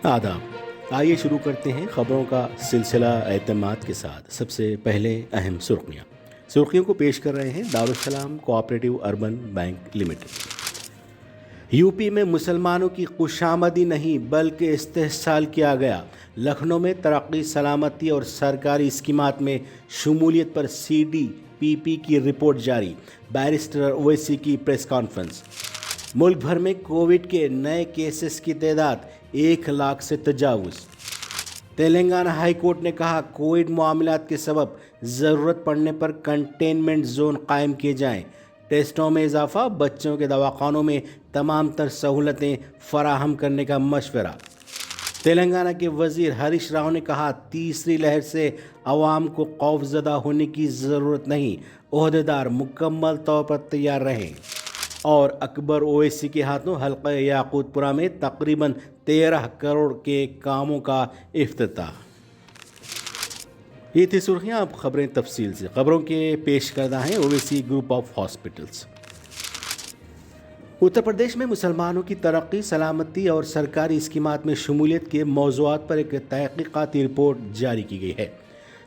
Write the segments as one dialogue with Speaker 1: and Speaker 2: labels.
Speaker 1: آداب، آئیے شروع کرتے ہیں خبروں کا سلسلہ اعتماد کے ساتھ۔ سب سے پہلے اہم سرخیوں کو پیش کر رہے ہیں Darussalam cooperative urban bank limited. U P میں مسلمانوں کی خوشامدی نہیں بلکہ استحصال کیا گیا۔ لکھنؤ میں ترقی، سلامتی اور سرکاری اسکیمات میں شمولیت پر CDPP کی رپورٹ جاری۔ بیرسٹر اویسی کی پریس کانفرنس۔ ملک بھر میں کووڈ کے نئے کیسز کی تعداد 1 لاکھ سے تجاوز۔ تلنگانہ ہائی کورٹ نے کہا کووڈ معاملات کے سبب ضرورت پڑنے پر کنٹینمنٹ زون قائم کیے جائیں۔ ٹیسٹوں میں اضافہ، بچوں کے دواخانوں میں تمام تر سہولتیں فراہم کرنے کا مشورہ۔ تلنگانہ کے وزیر ہریش راؤ نے کہا تیسری لہر سے عوام کو خوفزدہ ہونے کی ضرورت نہیں، عہدیدار مکمل طور پر تیار رہیں۔ اور اکبر اویسی کے ہاتھوں حلقہ یاقوت پورہ میں تقریباً 13 کروڑ کے کاموں کا افتتاح۔ یہ تھی سرخیاں، اب خبریں تفصیل سے۔ خبروں کے پیش کردہ ہیں Owaisi group of hospitals. Uttar Pradesh میں مسلمانوں کی ترقی، سلامتی اور سرکاری اسکیمات میں شمولیت کے موضوعات پر ایک تحقیقاتی رپورٹ جاری کی گئی ہے۔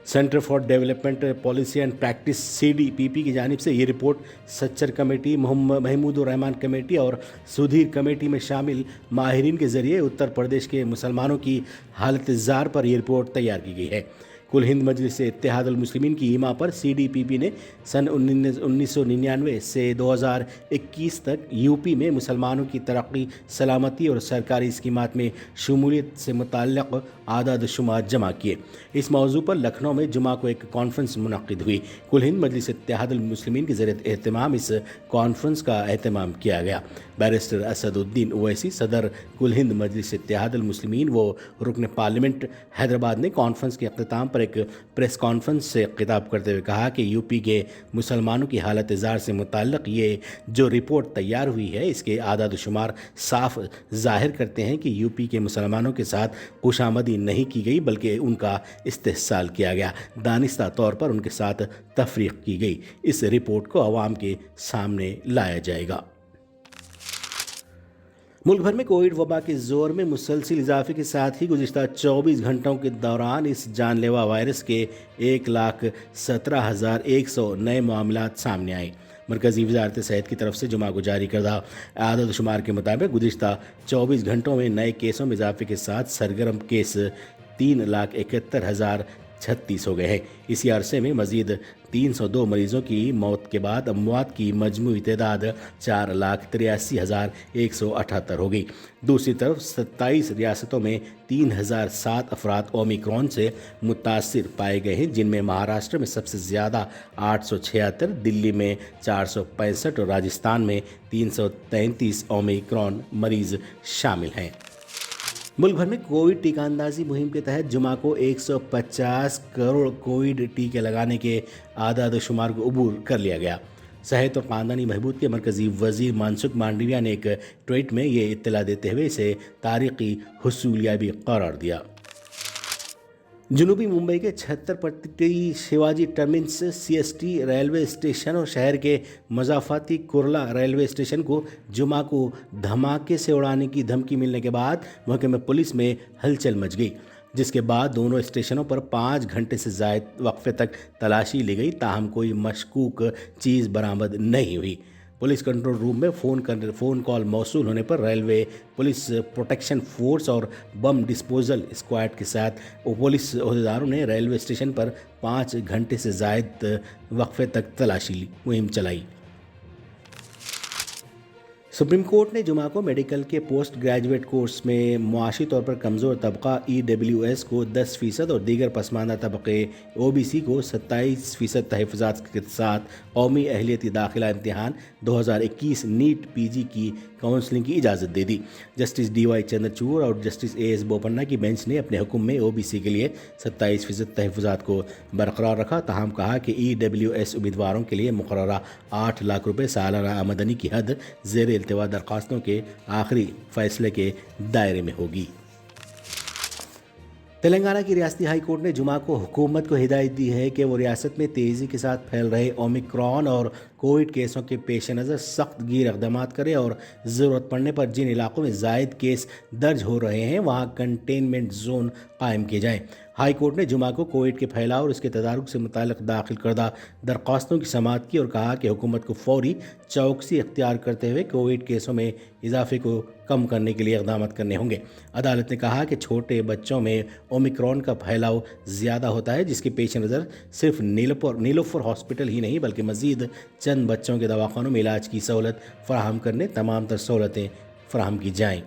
Speaker 1: Centre for development policy and practice CDPP کی جانب سے یہ رپورٹ سچر کمیٹی، محمود الرحمان کمیٹی اور سدھیر کمیٹی میں شامل ماہرین کے ذریعے اتر پردیش کے مسلمانوں کی حالت زار پر یہ رپورٹ تیار کی گئی ہے۔ کل ہند مجلس اتحاد المسلمین کی ایما پر CDPP نے سن 1999 سے 2021 تک یو پی میں مسلمانوں کی ترقی، سلامتی اور سرکاری اسکیمات میں شمولیت سے متعلق اعداد و شمار جمع کیے۔ اس موضوع پر لکھنؤ میں جمعہ کو ایک کانفرنس منعقد ہوئی۔ کل ہند مجلس اتحاد المسلمین کے زیر اہتمام اس کانفرنس کا اہتمام کیا گیا۔ بیرسٹر اسد الدین اویسی، صدر کل ہند مجلس اتحاد المسلمین و رکن پارلیمنٹ حیدرآباد نے کانفرنس کے اختتام پر ایک پریس کانفرنس سے خطاب کرتے ہوئے کہا کہ یو پی کے مسلمانوں کی حالت زار سے متعلق یہ جو رپورٹ تیار ہوئی ہے، اس کے اعداد و شمار صاف ظاہر کرتے ہیں کہ یو پی کے مسلمانوں کے ساتھ خوشامدی نہیں کی گئی بلکہ ان کا استحصال کیا گیا، دانستہ طور پر ان کے ساتھ تفریق کی گئی۔ اس رپورٹ کو عوام کے سامنے لایا جائے گا۔ ملک بھر میں کووڈ وبا کے زور میں مسلسل اضافے کے ساتھ ہی گزشتہ 24 گھنٹوں کے دوران اس جان لیوا وائرس کے 1,17,100 نئے معاملات سامنے آئے۔ مرکزی وزارت صحت کی طرف سے جمعہ کو جاری کردہ اعداد و شمار کے مطابق گزشتہ 24 گھنٹوں میں نئے کیسوں میں اضافے کے ساتھ سرگرم کیس 3,71,036 ہو گئے ہیں۔ اسی عرصے میں مزید 302 مریضوں کی موت کے بعد اموات کی مجموعی تعداد 4,83,178 ہو گئی۔ دوسری طرف 27 ریاستوں میں 3,007 افراد اومیکرون سے متاثر پائے گئے ہیں، جن میں مہاراشٹر میں سب سے زیادہ 876، دلی میں 465 اور راجستھان میں 333 اومیکرون مریض شامل ہیں۔ ملک بھر میں کووڈ ٹیکہ اندازی مہم کے تحت جمعہ کو 150 کروڑ کووڈ ٹیکے لگانے کے اعداد و شمار کو عبور کر لیا گیا۔ صحت اور خاندانی بہبود کے مرکزی وزیر منسکھ مانڈویا نے ایک ٹویٹ میں یہ اطلاع دیتے ہوئے اسے تاریخی حصولیابی قرار دیا۔ جنوبی ممبئی کے 76 پٹی Shivaji terminus CST railway station اور شہر کے مضافاتی کرلا ریلوے اسٹیشن کو جمعہ کو دھماکے سے اڑانے کی دھمکی ملنے کے بعد محکمہ پولیس میں ہلچل مچ گئی، جس کے بعد دونوں اسٹیشنوں پر 5 گھنٹے سے زائد وقفے تک تلاشی لی گئی، تاہم کوئی مشکوک چیز برآمد نہیں ہوئی۔ پولیس کنٹرول روم میں فون کال موصول ہونے پر ریلوے پولیس پروٹیکشن فورس اور بم ڈسپوزل اسکواڈ کے ساتھ پولیس عہدیداروں نے ریلوے اسٹیشن پر 5 گھنٹے سے زائد وقفے تک تلاشی مہم چلائی۔ سپریم کورٹ نے جمعہ کو میڈیکل کے پوسٹ گریجویٹ کورس میں معاشی طور پر کمزور طبقہ EWS کو 10% اور دیگر پسماندہ طبقے OBC کو 27% تحفظات کے ساتھ قومی اہلیتی داخلہ امتحان 2021 نیٹ PG کی کاؤنسلنگ کی اجازت دے دی۔ جسٹس DY چندرچوڑ اور جسٹس AS بوپنا کی بینچ نے اپنے حکم میں OBC کے لیے 27% تحفظات کو برقرار رکھا، تاہم کہا کہ EWS امیدواروں کے لیے مقررہ 8 لاکھ روپے سالانہ آمدنی کی حد زیر التوا درخواستوں کے آخری فیصلے کے دائرے میں ہوگی۔ تلنگانہ کی ریاستی ہائی کورٹ نے جمعہ کو حکومت کو ہدایت دی ہے کہ وہ ریاست میں تیزی کے ساتھ پھیل رہے اومیکرون اور कोविड केसों के पेश नज़र सख्त गीर इक़दाम करे और ज़रूरत पड़ने पर जिन इलाकों में ज़ायद केस दर्ज हो रहे हैं वहाँ कंटेनमेंट जोन कायम किए जाएँ। हाई कोर्ट ने जुमा को कोविड के फैलाव और इसके तदारुक से मुताल्लिक़ दाखिल करदा दरख्वास्तों की समाअत की और कहा कि हुकूमत को फौरी चौकसी इख्तियार करते हुए कोविड केसों में इजाफे को कम करने के लिए इक़दाम करने होंगे। अदालत ने कहा कि छोटे बच्चों में ओमिक्रॉन का फैलाव ज़्यादा होता है, जिसके पेश नज़र सिर्फ नीलोफर हॉस्पिटल ही नहीं बल्कि मज़ीद चंद बच्चों के दवाखानों में इलाज की सहूलत फराहम करने तमाम तर सहूलतें फराहम की जाएँ।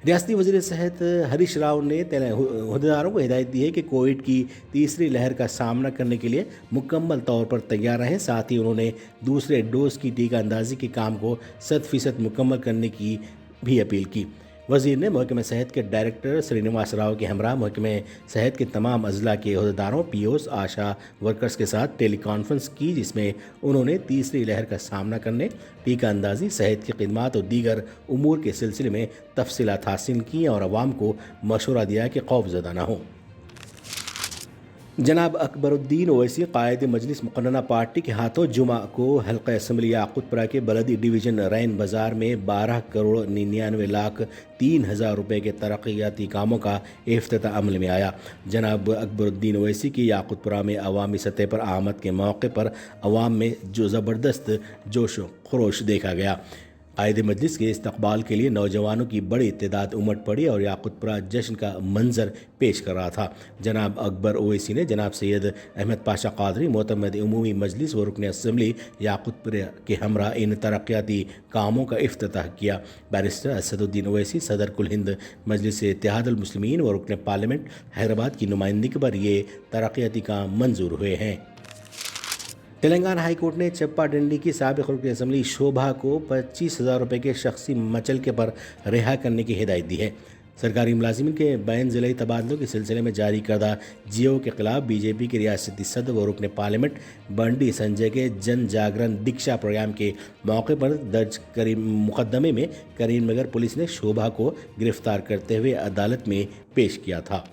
Speaker 1: रियासती वज़ीर सेहत हरीश राव ने अहदेदारों को हिदायत दी है कि कोविड की तीसरी लहर का सामना करने के लिए मुकम्मल तौर पर तैयार रहें। साथ ही उन्होंने दूसरे डोज की टीका अंदाजी के काम को 100% मुकम्मल करने की भी अपील की। वज़ीर ने महकमे सेहत के डायरेक्टर श्रीनिवास राव के हमरा महकमे सेहत के तमाम अजला के अहदेदारों, पीओस, आशा वर्कर्स के साथ टेली कॉन्फ्रेंस की, जिसमें उन्होंने तीसरी लहर का सामना करने, टीका अंदाजी, सेहत की खिदमात और दीगर उमूर के सिलसिले में तफसीलात हासिल की और अवाम को मशवरा दिया कि खौफजदा न हो। जनाब अकबरुद्दीन ओवैसी कायद मजलिस मुक़न्नना पार्टी के हाथों जुमा को हल्का असम्बली याक़ूतपुरा के बलदी डिवीज़न रैन बाज़ार में 12 करोड़ 99 लाख 3,000 रुपये के तरक्याती कामों का इफ्तिताह अमल में आया। जनाब अकबरुद्दीन ओवैसी की याक़ूतपुरा में अवामी सतह पर आमद के मौके पर अवाम में जो ज़बरदस्त जोश खरोश देखा गया। कायद मजलिस के इस्तकबाल के लिए नौजवानों की बड़ी तादाद उमड़ पड़ी और याक़ूतपुरा जश्न का मंजर पेश कर रहा था। जनाब अकबर ओवैसी ने जनाब सैयद अहमद पाशा क़ादरी, मोतमद उमूमी मजलिस व रुकन असम्बली याक़ूतपुरा के हमरा इन तरक्याती कामों का इफ्तिताह किया। बैरिस्टर असदुद्दीन ओवैसी, सदर कुल हिंद मजलिस इत्तेहादुल मुस्लिमीन व रुकन पार्लियामेंट हैदराबाद की नुमाइंदगी पर ये तरक्याती काम मंजूर हुए हैं। तेलंगाना हाई कोर्ट ने चप्पा डंडी की साबिक़ रुकन असम्बली शोभा को 25,000 रुपये के शख्सी मचलके पर रिहा करने की हिदायत दी है। सरकारी मुलाजिमिन के बैन ज़िले तबादलों के सिलसिले में जारी करदा जीओ के खिलाफ बीजेपी के रियासती सदर व रुकन पार्लियामेंट बंडी संजय के जन जागरण दीक्षा प्रोग्राम के मौके पर दर्ज मुकदमे में करीमनगर पुलिस ने शोभा को गिरफ्तार करते हुए अदालत में पेश किया था।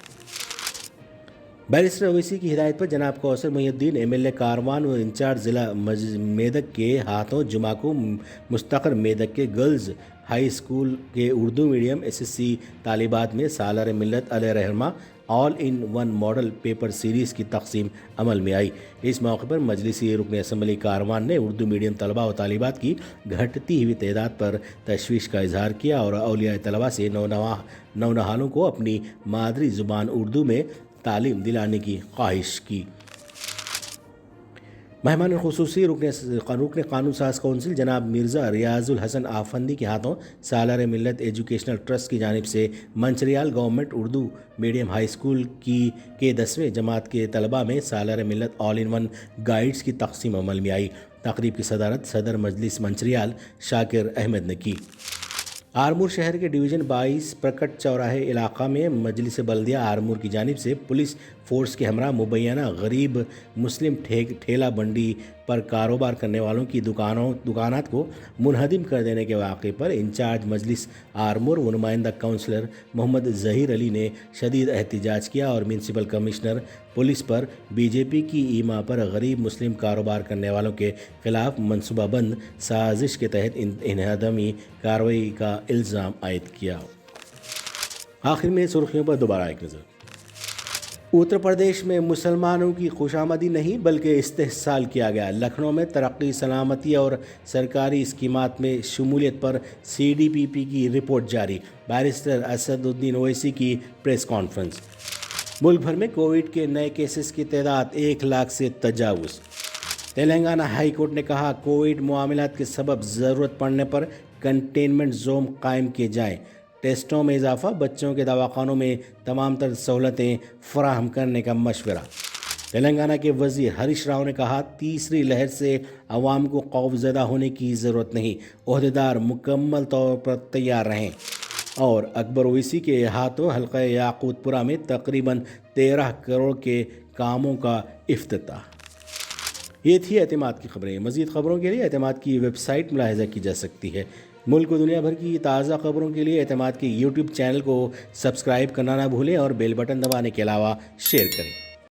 Speaker 1: बैरिस्टर ओवैसी की हिदायत पर जनाब कौसर मुहिउद्दीन एमएलए कारवान व इंचार्ज ज़िला मेदक के हाथों जुमा को मुस्तक़र मेदक के गर्ल्स हाई स्कूल के उर्दू मीडियम एसएससी तालिबात में Salar Millat Al Rahma all in one model paper series की तक़सीम अमल में आई। इस मौके पर मजलिसी रुकन असम्बली कारवान ने उर्दू मीडियम तलबा व तालिबात की घटती हुई तादाद पर तशवीश का इजहार किया और औलिया तलबा से नौनहालों को अपनी मादरी ज़ुबान उर्दू में तालीम दिलाने की ख्वाहिश की। मेहमान खुसूसी रुकन कानून साज कौंसिल जनाब मिर्ज़ा रियाजुल हसन आफंदी के हाथों सालार मिल्लत एजुकेशनल ट्रस्ट की जानिब से Mancherial government Urdu medium high school के 10वीं जमात के तलबा में सालार मिल्लत ऑल इन वन गाइड्स की तक़सीम अमल में आई। तकरीब की सदारत सदर मजलिस मंचरियाल शाकिर अहमद ने की। आरमूर शहर के डिवीज़न 22 प्रकट चौराहे इलाका में मजलिस बल्दिया आरमूर की जानिब से पुलिस फोर्स के हमरा मुबैना गरीब मुस्लिम ठेला बंडी पर कारोबार करने वालों की दुकानात को मुनहदिम कर देने के वाक़े पर इंचार्ज मजलिस आरमूर व नुमाइंदा काउंसलर मोहम्मद ज़हीर अली ने शदीद एहतजाज किया और म्यूनसिपल कमिश्नर पुलिस पर बीजेपी की ईमा पर गरीब मुस्लिम कारोबार करने वालों के खिलाफ मनसूबाबंद साजिश के तहत इनहदमी कार्रवाई का इल्ज़ाम आयद किया। आखिर में सुर्खियों पर दोबारा एक नज़र। उत्तर प्रदेश में मुसलमानों की खुशामदी नहीं बल्कि इस्तेहसाल किया गया। लखनऊ में तरक्की, सलामती और सरकारी स्कीमात में शमूलियत पर CDPP की रिपोर्ट जारी। बैरिस्टर असदुद्दीन ओवैसी की प्रेस कॉन्फ्रेंस। मुल्क भर में कोविड के नए केसेस की तादाद 1 लाख से तजावुज़। तेलंगाना हाई कोर्ट ने कहा कोविड मामलात के सबब ज़रूरत पड़ने पर कंटेनमेंट जोन कायम किए जाएँ। टेस्टों में इजाफा, बच्चों के दवाखानों में तमाम तर सहूलतें फराहम करने का मशवरा। तेलंगाना के वज़ीर हरीश राव ने कहा तीसरी लहर से अवाम को खौफज़दा होने की ज़रूरत नहीं, ओहदेदार मुकम्मल तौर पर तैयार रहें। और अकबर ओवैसी के हाथों हल्का याक़ूतपुरा में तकरीबन 13 करोड़ के कामों का इफ्तिताह। ये थी एतमाद की खबरें। मज़ीद खबरों के लिए एतमाद की वेबसाइट मुलाहिज़ा की जा सकती है। मुल्क व दुनिया भर की ताज़ा खबरों के लिए एतमाद के YouTube चैनल को सब्सक्राइब करना ना भूलें और बेल बटन दबाने के अलावा शेयर करें।